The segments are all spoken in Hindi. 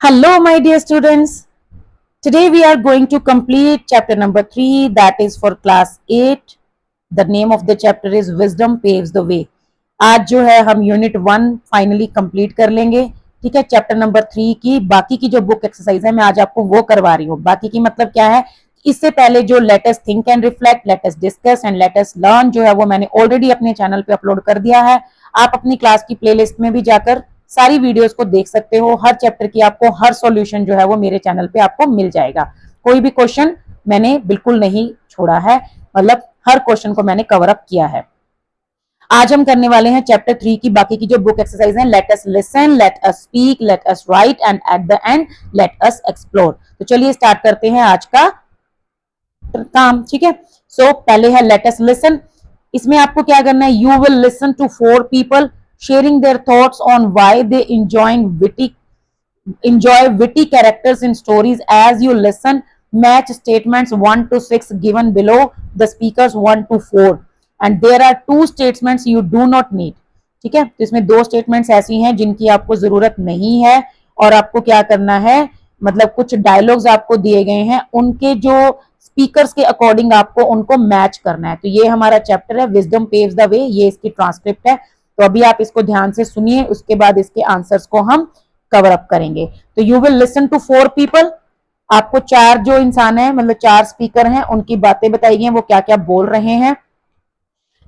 Hello, my dear students. Today we are going to complete chapter number 3, that is for class 8. The name of the chapter is Wisdom Paves the Way. आज जो है हम यूनिट 1 फाइनली कंप्लीट कर लेंगे. ठीक है, चैप्टर नंबर 3 की बाकी की जो बुक एक्सरसाइज है मैं आज आपको वो करवा रही हूँ. बाकी की मतलब क्या है, इससे पहले जो let us think and reflect, let us discuss and let us learn जो है वो मैंने ऑलरेडी अपने चैनल पे अपलोड कर दिया है. आप अपनी क्लास की प्लेलिस्ट में भी जाकर सारी वीडियोस को देख सकते हो. हर चैप्टर की आपको हर सॉल्यूशन जो है वो मेरे चैनल पे आपको मिल जाएगा. कोई भी क्वेश्चन मैंने बिल्कुल नहीं छोड़ा है, मतलब हर क्वेश्चन को मैंने कवर अप किया है. आज हम करने वाले हैं चैप्टर 3 की बाकी की जो बुक एक्सरसाइज है. Let us listen, let us speak, let us right and at the and let us explore. तो चलिए स्टार्ट करते हैं आज का काम. ठीक है, सो पहले है लेट अस लिसन. इसमें आपको क्या करना है, you will listen to 4 people sharing their thoughts on why they enjoy witty characters in stories. As you listen, match statements 1 to 6 given below the speakers 1 to 4, and there are 2 statements you do not need. ठीक है, तो इसमें 2 स्टेटमेंट्स ऐसी हैं जिनकी आपको जरूरत नहीं है. और आपको क्या करना है, मतलब कुछ डायलॉग्स आपको दिए गए हैं, उनके जो स्पीकर्स के अकॉर्डिंग आपको उनको मैच करना है. तो ये हमारा चैप्टर है विजडम पेव्स द वे, ये इसकी ट्रांसक्रिप्ट है. तो अभी आप इसको ध्यान से सुनिए, उसके बाद इसके आंसर्स को हम कवर अप करेंगे. तो you will listen to 4 people. आपको 4 जो इंसान है, मतलब 4 स्पीकर हैं, उनकी बातें बताई गई हैं, वो क्या क्या बोल रहे हैं.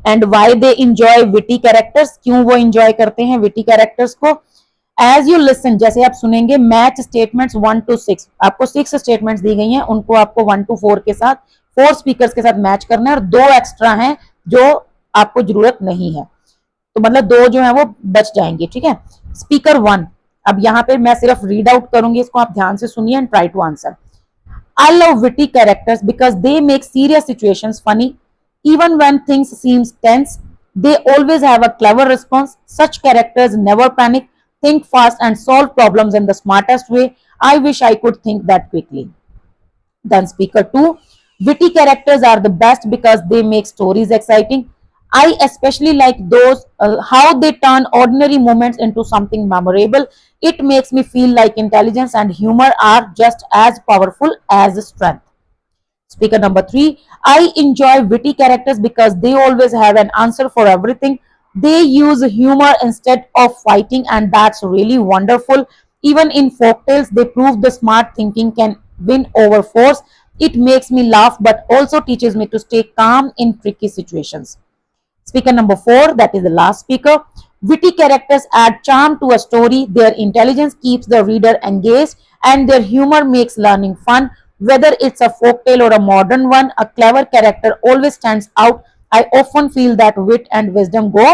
And why they enjoy witty characters, क्यों वो इंजॉय करते हैं विटी कैरेक्टर्स को. एज यू लिसन, जैसे आप सुनेंगे, मैच स्टेटमेंट्स 1 to 6. आपको 6 स्टेटमेंट्स दी गई हैं, उनको आपको 1 to 4 के साथ 4 स्पीकर्स के साथ मैच करना है. और 2 एक्स्ट्रा हैं जो आपको जरूरत नहीं है, तो मतलब 2 जो है वो बच जाएंगे. ठीक है, स्पीकर 1. अब यहाँ पे मैं सिर्फ रीड आउट करूंगी, इसको आप ध्यान से सुनिए and try to answer. I love witty characters because they make serious situations funny even when things seems tense. They always have a clever response. Such characters never panic, think fast and solve problems in the smartest way. I wish I could think that quickly. Then speaker 2. Witty characters are the best because they make stories exciting. I especially like those how they turn ordinary moments into something memorable. It makes me feel like intelligence and humor are just as powerful as strength. Speaker number 3. I enjoy witty characters because they always have an answer for everything. They use humor instead of fighting, and that's really wonderful. Even in folktales, they prove the smart thinking can win over force. It makes me laugh but also teaches me to stay calm in tricky situations. Speaker number 4, that is the last speaker. Witty characters add charm to a story. Their intelligence keeps the reader engaged, and their humor makes learning fun. Whether it's a folktale or a modern one, a clever character always stands out. I often feel that wit and wisdom go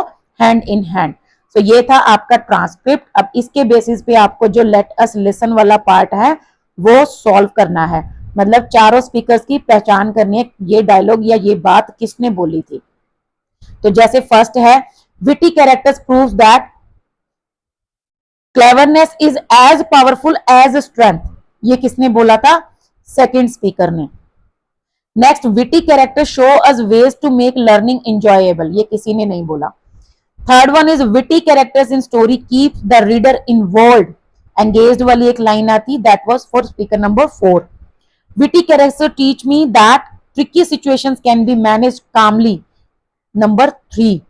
hand in hand. So ये था आपका ट्रांसक्रिप्ट. अब इसके बेसिस पे आपको जो लेट अस लिसन वाला पार्ट है वो सॉल्व करना है, मतलब चारों स्पीकर्स की पहचान करनी है, ये डायलॉग या ये बात किसने बोली थी. तो जैसे फर्स्ट है, witty characters proves that cleverness is as powerful as strength. ये किसने बोला था, सेकंड स्पीकर ने. Next, witty character show us ways to make learning enjoyable. ये किसी ने नहीं बोला. Third one is witty characters in story keeps the reader involved. Engaged वाली एक लाइन आती, that was for speaker number 4. Witty character teach me that tricky situations can be managed calmly. Number 3.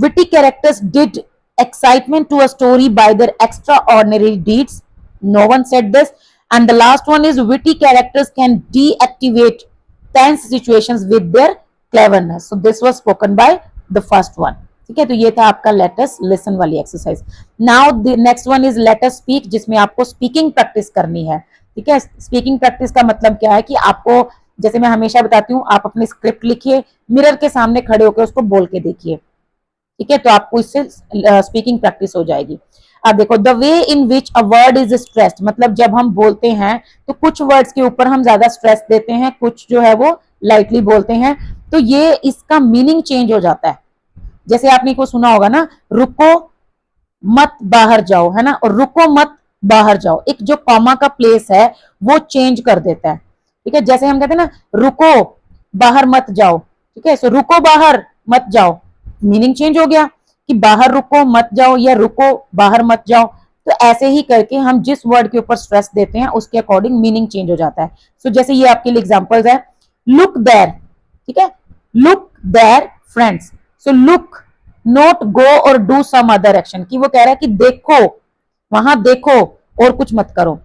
Witty characters did excitement to a story by their extraordinary deeds. No one said this. And the last one is witty characters can deactivate tense situations with their cleverness. So this was spoken by the first one. ठीक है, तो ये था आपका लेट अस लिसन वाली exercise. Now the next one is let us speak, जिसमें आपको स्पीकिंग प्रैक्टिस करनी है. ठीक है, स्पीकिंग प्रैक्टिस का मतलब क्या है कि आपको, जैसे मैं हमेशा बताती हूँ, आप अपनी स्क्रिप्ट लिखिए, मिरर के सामने खड़े होकर उसको बोल के देखिए. ठीक है, तो आपको इससे स्पीकिंग प्रैक्टिस हो जाएगी. अब देखो, the way in which a word is stressed, मतलब जब हम बोलते हैं तो कुछ वर्ड्स के ऊपर हम ज्यादा स्ट्रेस देते हैं, कुछ जो है वो लाइटली बोलते हैं, तो ये इसका मीनिंग चेंज हो जाता है. जैसे आपने को सुना होगा ना, रुको मत बाहर जाओ, है ना, और रुको मत बाहर जाओ, एक जो कॉमा का प्लेस है वो चेंज कर देता है. ठीक है, जैसे हम कहते हैं ना, रुको बाहर मत जाओ. ठीक है, सो रुको बाहर मत जाओ, मीनिंग चेंज हो गया कि बाहर रुको मत जाओ या रुको बाहर मत जाओ. तो ऐसे ही करके हम जिस वर्ड के ऊपर स्ट्रेस देते हैं उसके अकॉर्डिंग मीनिंग चेंज हो जाता है। सो जैसे ये आपके लिए एग्जांपल्स है, लुक देयर, ठीक है, look their friends. So look, note गो और डू सम अदर एक्शन, कि वो कह रहा है कि देखो, वहां देखो और कुछ मत करो।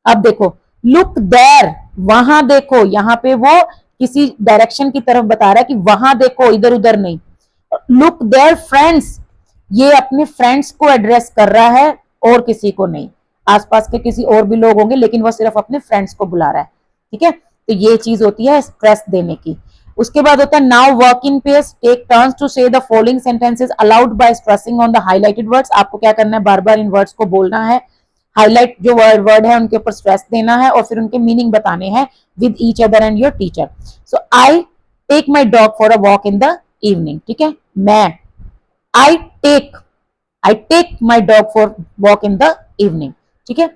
अब देखो, लुक देयर, वहां देखो, यहाँ पे वो किसी डायरेक्शन की तरफ बता रहा है कि वहां देखो, इधर उधर नहीं। लुक देयर फ्रेंड्स, ये अपने फ्रेंड्स को एड्रेस कर रहा है और किसी को नहीं। आसपास के किसी और भी लोग होंगे लेकिन वो सिर्फ अपने फ्रेंड्स को बुला रहा है, ठीक है। तो ये चीज होती है स्ट्रेस देने की। उसके बाद होता है now work in pairs, take turns to say the following sentences aloud by stressing on the highlighted words. आपको क्या करना है, बार बार इन वर्ड्स को बोलना है, हाईलाइट जो वर्ड है उनके ऊपर स्ट्रेस देना है और फिर उनके मीनिंग बताने हैं with each other and your teacher. So I take my dog for a walk in the evening, ठीक है, मैं, I take my dog for walk in the evening, ठीक है।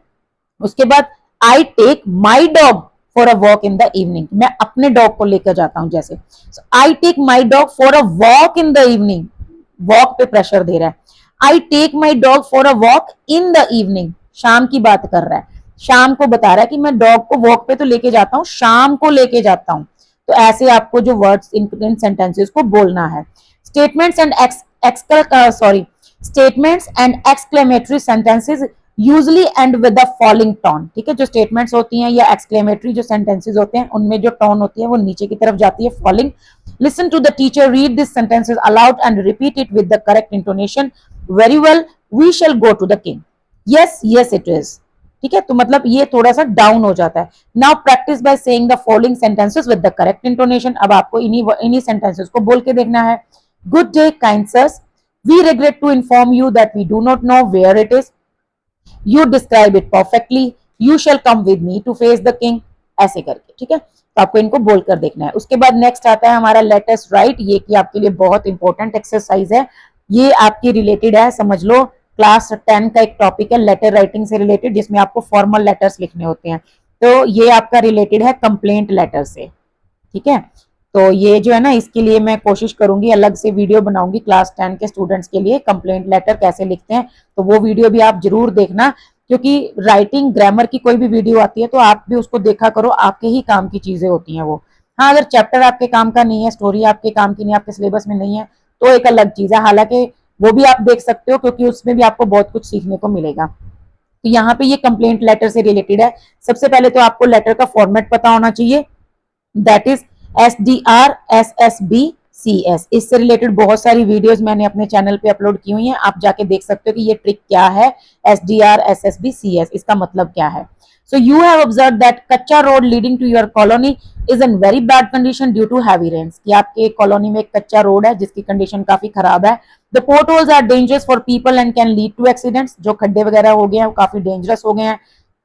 उसके बाद I take my dog for a walk in the evening, मैं अपने डॉग को लेकर जाता हूं जैसे। I take my dog for a walk in the evening, walk पे प्रेशर दे रहा है। I take my dog for a walk in the evening, शाम की बात कर रहा है, शाम को बता रहा है कि मैं डॉग को वॉक पे तो लेके जाता हूँ, शाम को लेके जाता हूँ। तो ऐसे आपको जो वर्ड्स इन सेंटेंसेस को बोलना है। Statements and statements and exclamatory sentences usually and with the falling tone, ठीक है। जो स्टेटमेंट्स होती हैं या एक्सक्लेमेटरी जो सेंटेंसेस होते हैं उनमें जो टोन होती है वो नीचे की तरफ जाती है, falling. Listen to the teacher read this sentences aloud and repeat it with the correct intonation. Very well, we shall go to the king. Yes yes it is, ठीक है। तो मतलब ये थोड़ा सा डाउन हो जाता है। Now practice by saying the following sentences with the correct intonation. अब आपको इन्हीं सेंटेंसेस को बोल के देखना है। Good day kind sirs, we regret to inform you that we do not know where it is, you describe it perfectly, you shall come with me to face the king, ऐसे करके, ठीक है। तो आपको इनको बोलकर देखना है। उसके बाद नेक्स्ट आता है हमारा लेट अस राइट, ये कि आपके लिए बहुत इंपॉर्टेंट एक्सरसाइज है, ये आपकी रिलेटेड है, समझ लो क्लास 10 का एक टॉपिक है लेटर राइटिंग से रिलेटेड, जिसमें आपको फॉर्मल लेटर्स लिखने होते हैं। तो ये आपका रिलेटेड है कंप्लेंट लेटर से, ठीक है। तो ये जो है ना, इसके लिए मैं कोशिश करूंगी अलग से वीडियो बनाऊंगी क्लास 10 के स्टूडेंट्स के लिए, कंप्लेंट लेटर कैसे लिखते हैं। तो वो वीडियो भी आप जरूर देखना, क्योंकि राइटिंग ग्रामर की कोई भी वीडियो आती है तो आप भी उसको देखा करो, आपके ही काम की चीजें होती हैं वो। हाँ, अगर चैप्टर आपके काम का नहीं है, स्टोरी आपके काम की नहीं, आपके सिलेबस में नहीं है, तो एक अलग चीज है, हालांकि वो भी आप देख सकते हो क्योंकि उसमें भी आपको बहुत कुछ सीखने को मिलेगा। तो यहाँ पे ये कंप्लेंट लेटर से रिलेटेड है। सबसे पहले तो आपको लेटर का फॉर्मेट पता होना चाहिए, that is SDR SSB CS। इससे रिलेटेड बहुत सारी वीडियोस मैंने अपने चैनल पे अपलोड की हुई हैं, आप जाके देख सकते हो कि ये ट्रिक क्या है, SDR SSB CS इसका मतलब क्या है। So you have observed that kachcha road leading to your colony is in very bad condition due to heavy rains, कि आपके कॉलोनी में एक कच्चा रोड है जिसकी कंडीशन काफी खराब है। The potholes are dangerous for people and can lead to accidents, जो खड्डे वगैरह हो गए हैं वो काफी डेंजरस हो गए हैं,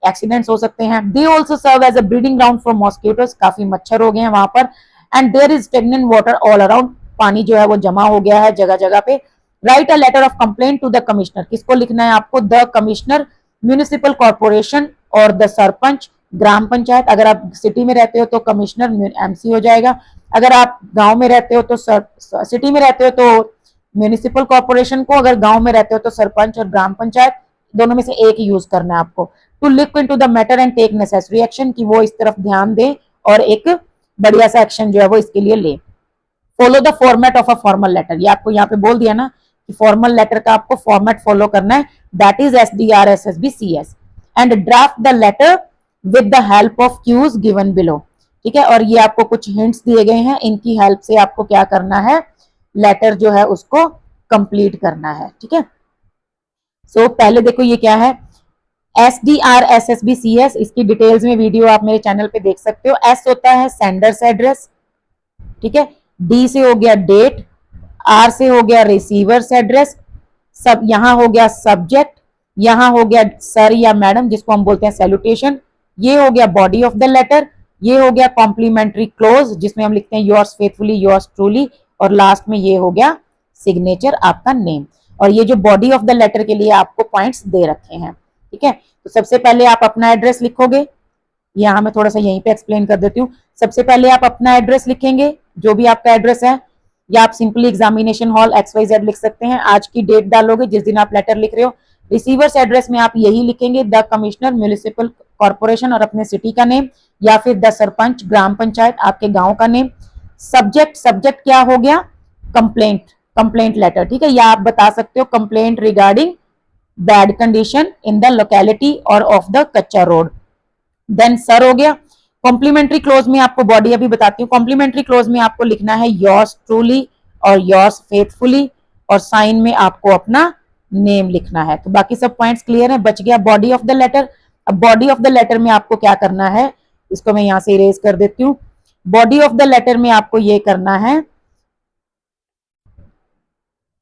एक्सीडेंट्स हो सकते हैं। They also serve as a breeding ground for mosquitoes, काफी मच्छर हो गए हैं वहां पर। And there is stagnant water all around, पानी जो है वो जमा हो गया है जगह जगह पे। Write a letter of complaint to the commissioner, किसको लिखना है आपको, द कमिश्नर, म्यूनिसिपल कॉर्पोरेशन और द सरपंच, ग्राम पंचायत। अगर आप सिटी में रहते हो तो कमिश्नर MC हो जाएगा, अगर आप गांव में रहते हो तो सिटी में रहते हो तो म्यूनिसिपल कॉर्पोरेशन को, अगर गांव में रहते हो तो सरपंच और ग्राम पंचायत, दोनों में से एक यूज करना है आपको। To look into the matter and take necessary action, कि वो इस तरफ ध्यान दे और एक बढ़िया सा एक्शन जो है वो इसके लिए ले। Follow the format of a formal letter, ये आपको यहाँ पे बोल दिया ना कि फॉर्मल लेटर का आपको फॉर्मेट फॉलो करना है, that is SDR SSB CS। And draft the letter with the help of cues given below, ठीक है। और ये आपको कुछ हिंट्स दिए गए हैं, इनकी हेल्प से आपको क्या करना है, लेटर जो है उसको कंप्लीट करना है, ठीक है। सो पहले देखो ये क्या है, SDR SSB CS, इसकी डिटेल्स में वीडियो आप मेरे चैनल पे देख सकते हो। S होता है सेंडर्स एड्रेस, ठीक है। D से हो गया डेट, R से हो गया रिसीवर्स एड्रेस, सब यहां हो गया सब्जेक्ट, यहां हो गया सर या मैडम जिसको हम बोलते हैं सैल्यूटेशन, ये हो गया बॉडी ऑफ द लेटर, ये हो गया कॉम्प्लीमेंट्री क्लोज जिसमें हम लिखते हैं योर्स फेथफुली योर्स ट्रूली, और लास्ट में ये हो गया सिग्नेचर, आपका नेम। और ये जो बॉडी ऑफ द लेटर के लिए आपको पॉइंट्स दे रखे हैं, ठीक है। तो सबसे पहले आप अपना एड्रेस लिखोगे, यहाँ मैं थोड़ा सा यहीं पे एक्सप्लेन कर देती हूँ। सबसे पहले आप अपना एड्रेस लिखेंगे, जो भी आपका एड्रेस है, या आप सिंपली एग्जामिनेशन हॉल XYZ लिख सकते हैं। आज की डेट डालोगे जिस दिन आप लेटर लिख रहे हो, रिसीवर्स एड्रेस में आप यही लिखेंगे, द कमिश्नर म्यूनिसिपल कॉर्पोरेशन और अपने सिटी का नेम, या फिर द सरपंच ग्राम पंचायत आपके गांव का नेम। सब्जेक्ट क्या हो गया, कंप्लेंट, कंप्लेंट लेटर, ठीक है, या आप बता सकते हो complaint regarding bad condition in the locality और of the kachcha road. Then sir हो गया। कॉम्प्लीमेंट्री क्लोज में आपको बॉडी अभी बताती हूँ। कॉम्प्लीमेंट्री क्लोज में आपको लिखना है योर्स ट्रूली और योर्स फेथफुली, और साइन में आपको अपना नेम लिखना है। तो बाकी सब पॉइंट्स क्लियर है। बच गया बॉडी ऑफ द लेटर। अब बॉडी ऑफ द लेटर में आपको क्या करना है, इसको मैं यहां से इरेज कर देती हूँ। बॉडी ऑफ द लेटर में आपको ये करना है,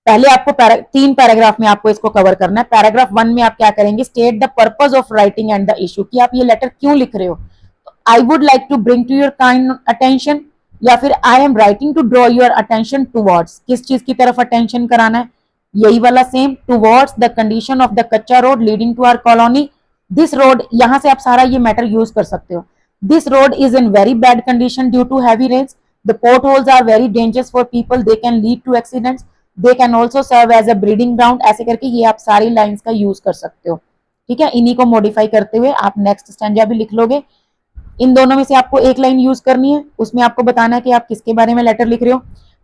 पहले आपको 3 पैराग्राफ में आपको इसको कवर करना है। पैराग्राफ 1 में आप क्या करेंगे, state the purpose of writing and the issue, कि आप ये लेटर क्यों लिख रहे हो। I would like to bring to your kind attention, या फिर I am writing to draw your attention towards, किस चीज की तरफ अटेंशन कराना है, यही वाला same, towards the condition of the kachcha road leading to our colony. This road, यहां से आप सारा ये मैटर यूज कर सकते हो। This road is in very bad condition due to heavy rains, the potholes are very dangerous for people, they can lead to accidents, they can also serve as a breeding ground. ऐसे करके ये आप सारी लाइन्स का यूज कर सकते हो, ठीक है। इन्हीं को मॉडिफाई करते हुए आप नेक्स्ट स्टैंजा भी लिख लोगे। इन दोनों में से आपको एक लाइन यूज करनी है, उसमें आपको बताना है कि आप किसके बारे में लेटर लिख रहे हो।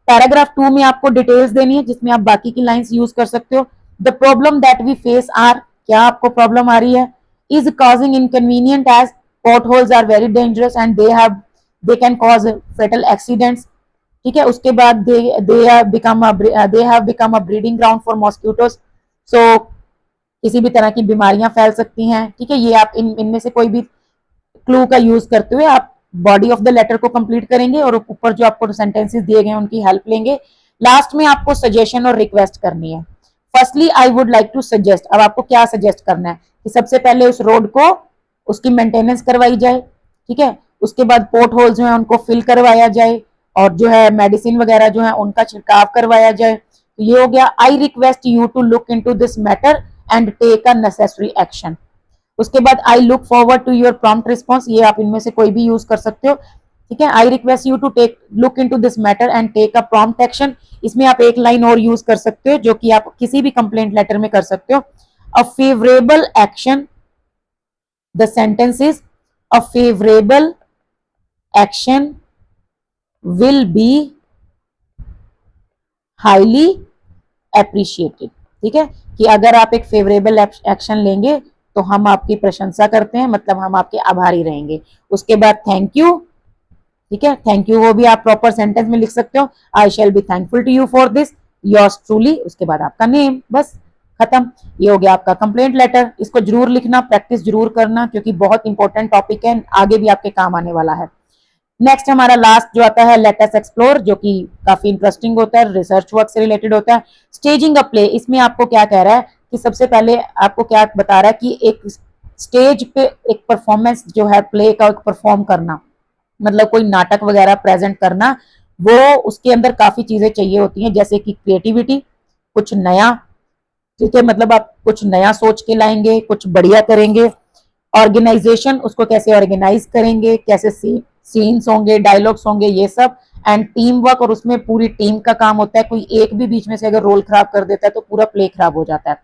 पैराग्राफ 2 में आपको डिटेल्स देनी है, जिसमें आप बाकी की लाइंस यूज कर सकते हो। The problem that we face are, क्या आपको प्रॉब्लम आ रही है, is causing inconvenient as potholes are very dangerous and they can cause fatal accidents, ठीक है। उसके बाद they have become a breeding ground for mosquitoes, so किसी भी तरह की बीमारियां फैल सकती हैं, ठीक है। ये आप इनमें से कोई भी क्लू का यूज करते हुए आप बॉडी ऑफ द लेटर को कंप्लीट करेंगे, और ऊपर जो आपको सेंटेंसेस दिए गए हैं उनकी हेल्प लेंगे। लास्ट में आपको सजेशन और रिक्वेस्ट करनी है। Firstly I would like to suggest, अब आपको क्या सजेस्ट करना है कि सबसे पहले उस रोड को, उसकी मेंटेनेंस करवाई जाए, ठीक है। उसके बाद पोर्ट होल जो है उनको फिल करवाया जाए, और जो है मेडिसिन वगैरह जो है उनका छिड़काव करवाया जाए। तो ये हो गया, I request you to look into this matter and take a necessary action. उसके बाद I look forward to your prompt response, ये आप इनमें से कोई भी यूज कर सकते हो, ठीक है। I request you to take look into this matter and take a prompt action, इसमें आप एक लाइन और यूज कर सकते हो जो कि आप किसी भी कंप्लेंट लेटर में कर सकते हो। अ favourable action, the sentence is a favourable action will be highly appreciated, ठीक है, कि अगर आप एक फेवरेबल एक्शन लेंगे तो हम आपकी प्रशंसा करते हैं, मतलब हम आपके आभारी रहेंगे। उसके बाद थैंक यू, ठीक है, थैंक यू वो भी आप प्रॉपर सेंटेंस में लिख सकते हो। I shall be thankful to you for this, yours truly, उसके बाद आपका नेम, बस खत्म। ये हो गया आपका कंप्लेंट लेटर। इसको जरूर लिखना, प्रैक्टिस जरूर करना, क्योंकि बहुत इंपॉर्टेंट टॉपिक है, आगे भी आपके काम आने वाला है। नेक्स्ट हमारा लास्ट जो आता है लेट अस एक्सप्लोर, जो कि काफी इंटरेस्टिंग होता है, रिसर्च वर्क से रिलेटेड होता है। स्टेजिंग अ प्ले, इसमें आपको क्या कह रहा है कि सबसे पहले आपको क्या बता रहा है कि एक स्टेज पे एक परफॉर्मेंस जो है प्ले का परफॉर्म करना, मतलब कोई नाटक वगैरह प्रेजेंट करना, वो उसके अंदर काफी चीजें चाहिए होती हैं, जैसे कि क्रिएटिविटी, कुछ नया, ठीक है, मतलब आप कुछ नया सोच के लाएंगे, कुछ बढ़िया करेंगे। ऑर्गेनाइजेशन, उसको कैसे ऑर्गेनाइज करेंगे, कैसे सीन्स होंगे, डायलॉग्स होंगे, ये सब। एंड टीम वर्क, और उसमें पूरी टीम का काम होता है, कोई एक भी बीच में से अगर रोल खराब कर देता है तो पूरा प्ले खराब हो जाता है।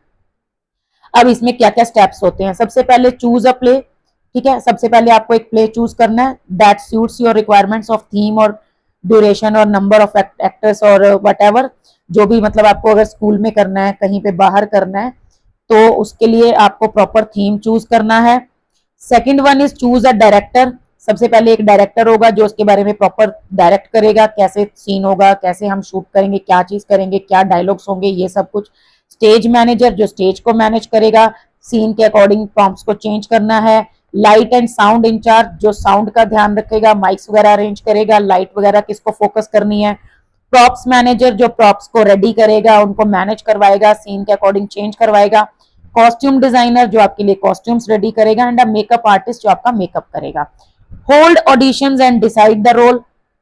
अब इसमें क्या क्या स्टेप्स होते हैं, सबसे पहले चूज अ प्ले, ठीक है, सबसे पहले आपको एक प्ले चूज करना है that suits your requirements of theme और ड्यूरेशन और नंबर ऑफ एक्टर्स और वट, जो भी, मतलब आपको अगर स्कूल में करना है, कहीं पे बाहर करना है, तो उसके लिए आपको प्रॉपर थीम चूज करना है। Second one is choose a director, सबसे पहले एक डायरेक्टर होगा जो उसके बारे में प्रॉपर डायरेक्ट करेगा, कैसे सीन होगा, कैसे हम शूट करेंगे, क्या चीज करेंगे, क्या डायलॉग्स होंगे, ये सब कुछ। स्टेज मैनेजर, जो स्टेज को मैनेज करेगा, सीन के अकॉर्डिंग प्रॉम्प्ट्स को चेंज करना है। लाइट एंड साउंड इंचार्ज, जो साउंड का ध्यान रखेगा, माइक्स वगैरह अरेंज करेगा, लाइट वगैरह किसको फोकस करनी है। प्रॉप्स मैनेजर, जो प्रॉप्स को रेडी करेगा, उनको मैनेज करवाएगा, सीन के अकॉर्डिंग चेंज करवाएगा। कॉस्ट्यूम डिजाइनर, जो आपके लिए कॉस्ट्यूम्स रेडी करेगा, एंड मेकअप आर्टिस्ट, जो आपका मेकअप करेगा। Hold auditions and decide the role,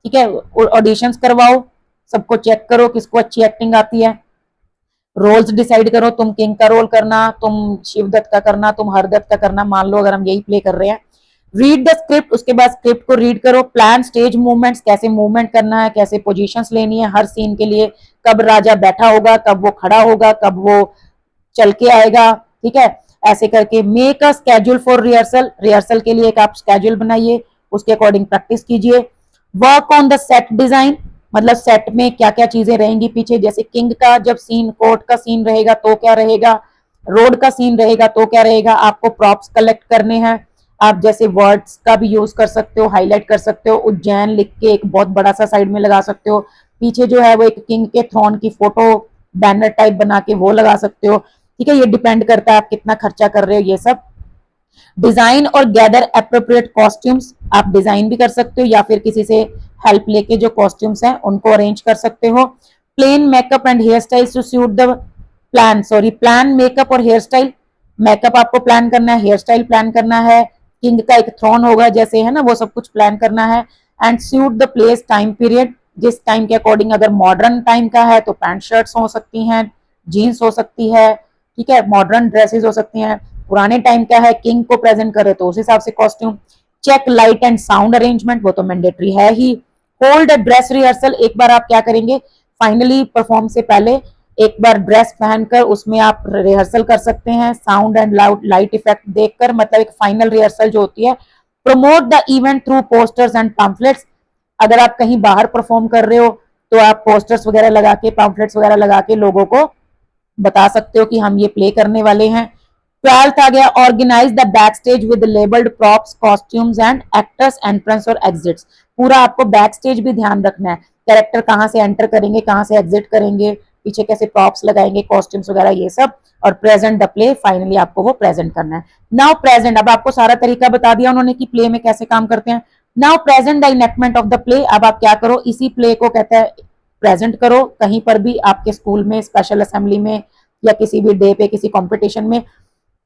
ठीक है, ऑडिशंस करवाओ, सबको चेक करो किसको अच्छी एक्टिंग आती है। रोल्स डिसाइड करो, तुम किंग का रोल करना, तुम शिवदत्त का करना, तुम हरदत्त का करना, मान लो अगर हम यही प्ले कर रहे हैं। रीड द स्क्रिप्ट, उसके बाद स्क्रिप्ट को रीड करो। प्लान स्टेज मूवमेंट्स, कैसे मूवमेंट करना है, कैसे पोजीशंस लेनी है हर सीन के लिए, कब राजा बैठा होगा, कब वो खड़ा होगा, कब वो चल के आएगा, ठीक है। ऐसे करके make a schedule for rehearsal, rehearsal के लिए एक आप स्केड्यूल बनाइए, उसके अकॉर्डिंग प्रैक्टिस कीजिए। Work on the set design, मतलब सेट में क्या क्या चीजें रहेंगी पीछे, जैसे किंग का जब सीन, कोर्ट का सीन रहेगा तो क्या रहेगा, रोड का सीन रहेगा तो क्या रहेगा, आपको प्रॉप्स कलेक्ट करने हैं। आप जैसे वर्ड्स का भी यूज कर सकते हो, हाईलाइट कर सकते हो, उज्जैन लिख के एक बहुत बड़ा सा साइड में लगा सकते हो। पीछे जो है वो एक किंग के थ्रोन की फोटो बैनर टाइप बना के वो लगा सकते हो। ठीक है, ये डिपेंड करता है आप कितना खर्चा कर रहे हो ये सब। डिजाइन और गैदर अप्रोप्रिएट कॉस्ट्यूम्स, आप डिजाइन भी कर सकते हो या फिर किसी से हेल्प लेके जो कॉस्ट्यूम्स हैं उनको अरेंज कर सकते हो। Plan makeup and hair style to suit the plan makeup और हेयर स्टाइल, मेकअप आपको प्लान करना है, हेयर स्टाइल प्लान करना है, किंग का एक थ्रोन होगा जैसे है ना, वो सब कुछ प्लान करना है। And suit the place time period, जिस टाइम के अकॉर्डिंग, अगर मॉडर्न टाइम का है तो पैंट शर्ट्स हो सकती हैं, जीन्स हो सकती है, ठीक है, मॉडर्न ड्रेसेस हो सकती हैं। पुराने टाइम का है, किंग को प्रेजेंट करे तो उस हिसाब से costume. Check light and sound arrangement, वो तो मैंडेटरी है ही। होल्ड अ ड्रेस रिहर्सल, एक बार आप क्या करेंगे, फाइनली परफॉर्म से पहले एक बार ड्रेस पहनकर उसमें आप रिहर्सल कर सकते हैं, साउंड एंड लाइट इफेक्ट देखकर, मतलब एक फाइनल रिहर्सल जो होती है। Promote the event through posters and pamphlets, अगर आप कहीं बाहर परफॉर्म कर रहे हो तो आप पोस्टर्स वगैरह लगा के, पैम्फलेट्स वगैरह लगा के लोगों को बता सकते हो कि हम ये प्ले करने वाले हैं। 12th आ गया, organise the backstage with labelled props, costumes and actors entrance और एग्जिट्स, पूरा आपको बैक स्टेज भी ध्यान रखना है, कैरेक्टर कहाँ से एंटर करेंगे, कहाँ से एग्जिट करेंगे, पीछे कैसे प्रॉप्स लगाएंगे, कॉस्ट्यूम्स वगैरह ये सब, और प्रेजेंट द प्ले, फाइनली आपको वो प्रेजेंट करना है। नाउ प्रेजेंट, अब आपको सारा तरीका बता दिया उन्होंने कि प्ले में कैसे काम करते हैं। Now present the enactment of the play, अब आप क्या करो, इसी प्ले को कहते हैं प्रेजेंट करो कहीं पर भी, आपके स्कूल में, स्पेशल असेंबली में, या किसी भी डे पे, किसी कंपटीशन में।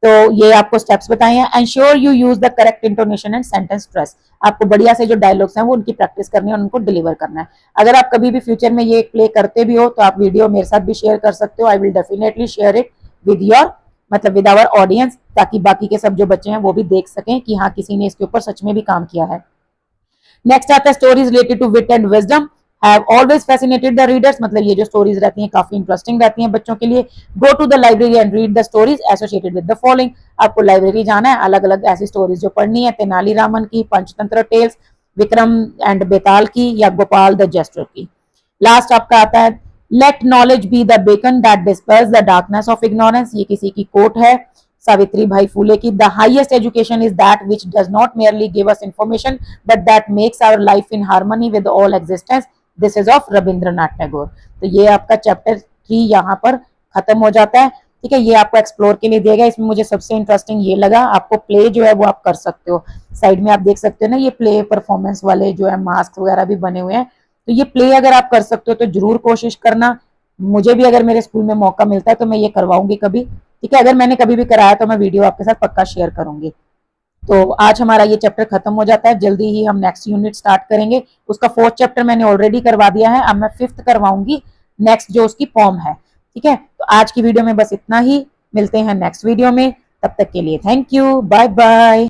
तो ये आपको स्टेप्स बताए हैं। Ensure you use the correct intonation and sentence stress, आपको बढ़िया से जो डायलॉग्स हैं वो उनकी प्रैक्टिस करनी है और उनको डिलीवर करना है। अगर आप कभी भी फ्यूचर में ये प्ले करते भी हो तो आप वीडियो मेरे साथ भी शेयर कर सकते हो, I will definitely share it with your, मतलब विद आवर ऑडियंस, ताकि बाकी के सब जो बच्चे हैं वो भी देख सकें कि हाँ किसी ने इसके ऊपर सच में भी काम किया है। नेक्स्ट आता है stories related to wit and wisdom, have always fascinated the readers, मतलब ये जो स्टोरीज रहती हैं काफी इंटरेस्टिंग रहती हैं बच्चों के लिए। Go to the library and read the stories associated with the following, आपको लाइब्रेरी जाना है, अलग अलग ऐसी स्टोरीज जो पढ़नी है, तेनालीरामन की, पंचतंत्र टेल्स, विक्रम एंड बेताल की, या गोपाल द जेस्टर की। लास्ट आपका आता है, let knowledge be the beacon that disperse the darkness of ignorance, ये किसी की कोट है, सावित्री भाई फूले की। The highest education is that which does not merely give us information but that makes our life in harmony with all existence, this is of Rabindranath Tagore. तो ये आपका चैप्टर 3 यहाँ पर खत्म हो जाता है। ठीक है, ये आपको एक्सप्लोर के लिए दिया गया। इसमें मुझे सबसे इंटरेस्टिंग ये लगा, आपको प्ले जो है वो आप कर सकते हो, साइड में आप देख सकते हो ना ये प्ले परफॉर्मेंस वाले जो है मास्क वगैरह भी बने हुए हैं, तो ये प्ले अगर आप कर सकते हो तो जरूर कोशिश करना। मुझे भी अगर मेरे स्कूल में मौका मिलता है तो मैं ये करवाऊंगी कभी। ठीक है, अगर मैंने कभी भी कराया तो मैं वीडियो आपके साथ पक्का शेयर करूंगी। तो आज हमारा ये चैप्टर खत्म हो जाता है, जल्दी ही हम नेक्स्ट यूनिट स्टार्ट करेंगे। उसका 4th चैप्टर मैंने ऑलरेडी करवा दिया है, अब मैं 5th करवाऊंगी, नेक्स्ट जो उसकी फॉर्म है। ठीक है, तो आज की वीडियो में बस इतना ही, मिलते हैं नेक्स्ट वीडियो में, तब तक के लिए थैंक यू, बाय बाय।